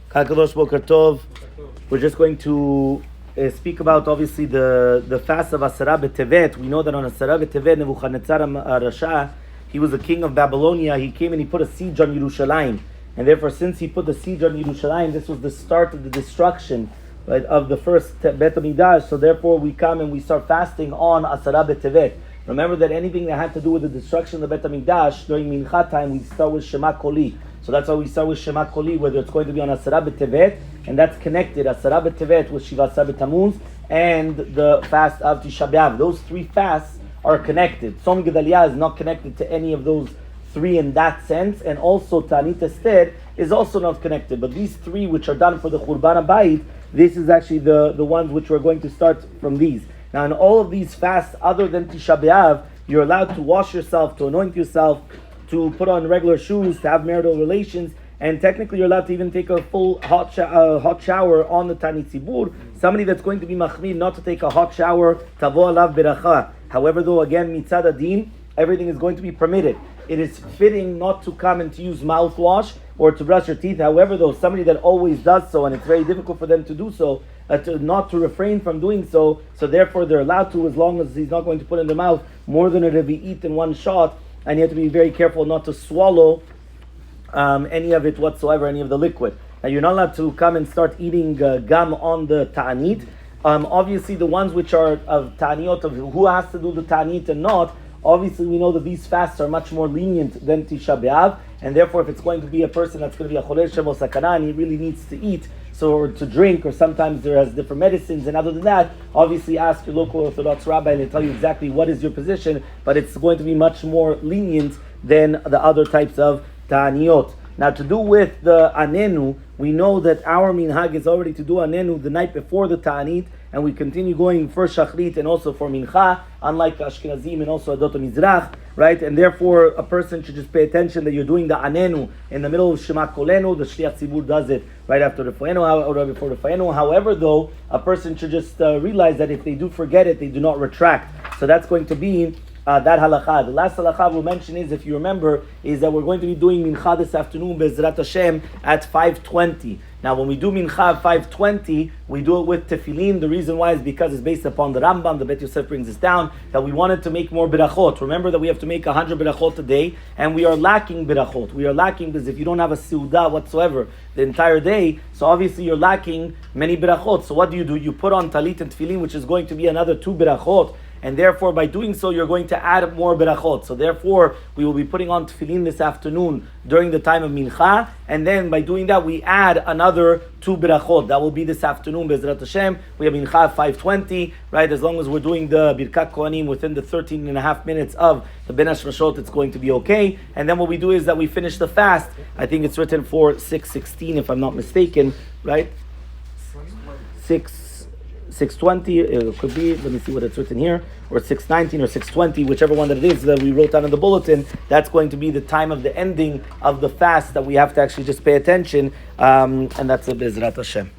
Kakadosh Boker Tov. We're just going to speak about obviously the fast of Asara Tevet. We know that on Asara Tevet, Nebuchadnezzar Rasha, he was the king of Babylonia. He came and he put a siege on Yerushalayim, and therefore, since he put the siege on Yerushalayim, this was the start of the destruction, right, of the first Bet HaMikdash. So therefore, we come and we start fasting on Asara Tevet. Remember that anything that had to do with the destruction of the Bet HaMikdash during Mincha time, we start with Shema Koli. So that's why we start with Shema Koli, whether it's going to be on Asara Tevet, and that's connected. Asara Tevet with Shiva Asar Tammuz and the fast of Tisha B'Av. Those three fasts are connected. Tzom Gedaliah is not connected to any of those three in that sense, and also Ta'anit Esther is also not connected. But these three, which are done for the Churban HaBayit, this is actually the ones which we're going to start from these. Now, in all of these fasts, other than Tisha B'Av, you're allowed to wash yourself, to anoint yourself, to put on regular shoes, to have marital relations, and technically you're allowed to even take a full hot shower on the Tani Tzibur. Somebody that's going to be machmir not to take a hot shower, tavo alav beracha. However, though, again, mitzad adin, everything is going to be permitted. It is fitting not to come and to use mouthwash or to brush your teeth. However, though, somebody that always does so, and it's very difficult for them to do so, not to refrain from doing so, so therefore they're allowed to, as long as he's not going to put in their mouth more than a revi'it in one shot, and you have to be very careful not to swallow any of it whatsoever, any of the liquid. Now, you're not allowed to come and start eating gum on the ta'anit. Obviously, the ones which are of ta'aniot, of who has to do the ta'anit and not, obviously we know that these fasts are much more lenient than Tisha B'Av, and therefore if it's going to be a person that's going to be a choler shemo sakana and he really needs to eat, so or to drink, or sometimes there has different medicines, and other than that, obviously ask your local Orthodox rabbi and they'll tell you exactly what is your position, but it's going to be much more lenient than the other types of ta'aniot. Now, to do with the anenu, we know that our minhag is already to do anenu the night before the ta'anit, and we continue going for shachrit and also for mincha, unlike Ashkenazim and also Adot Mizrach, right? And therefore, a person should just pay attention that you're doing the anenu in the middle of Shema Kolenu. The Shliach Tzibur does it right after the Refayenu or before the Refayenu. However, though, a person should just realize that if they do forget it, they do not retract. So that's going to be that halakha. The last halakha we'll mention is, if you remember, is that we're going to be doing mincha this afternoon, Be'ezrat Hashem, at 5:20. Now, when we do mincha at 5:20, we do it with tefillin. The reason why is because it's based upon the Rambam. The Bet Yosef brings us down that we wanted to make more berachot. Remember that we have to make 100 berachot a day, and we are lacking berachot. We are lacking because if you don't have a seudah whatsoever the entire day, so obviously you're lacking many berachot. So what do? You put on talit and tefillin, which is going to be another 2 berachot. And therefore, by doing so, you're going to add more berachot. So therefore, we will be putting on tefillin this afternoon during the time of mincha, and then by doing that, we add another 2 berachot. That will be this afternoon, Be'ezrat Hashem. We have mincha at 5:20, right? As long as we're doing the Birkat Kohanim within the 13 and a half minutes of the Ben Hashmashot, it's going to be okay. And then what we do is that we finish the fast. I think it's written for 6:16, if I'm not mistaken, right? 6:20, it could be, let me see what it's written here, or 6:19 or 6:20, whichever one that it is that we wrote down in the bulletin. That's going to be the time of the ending of the fast that we have to actually just pay attention, and that's a Be'ezrat Hashem.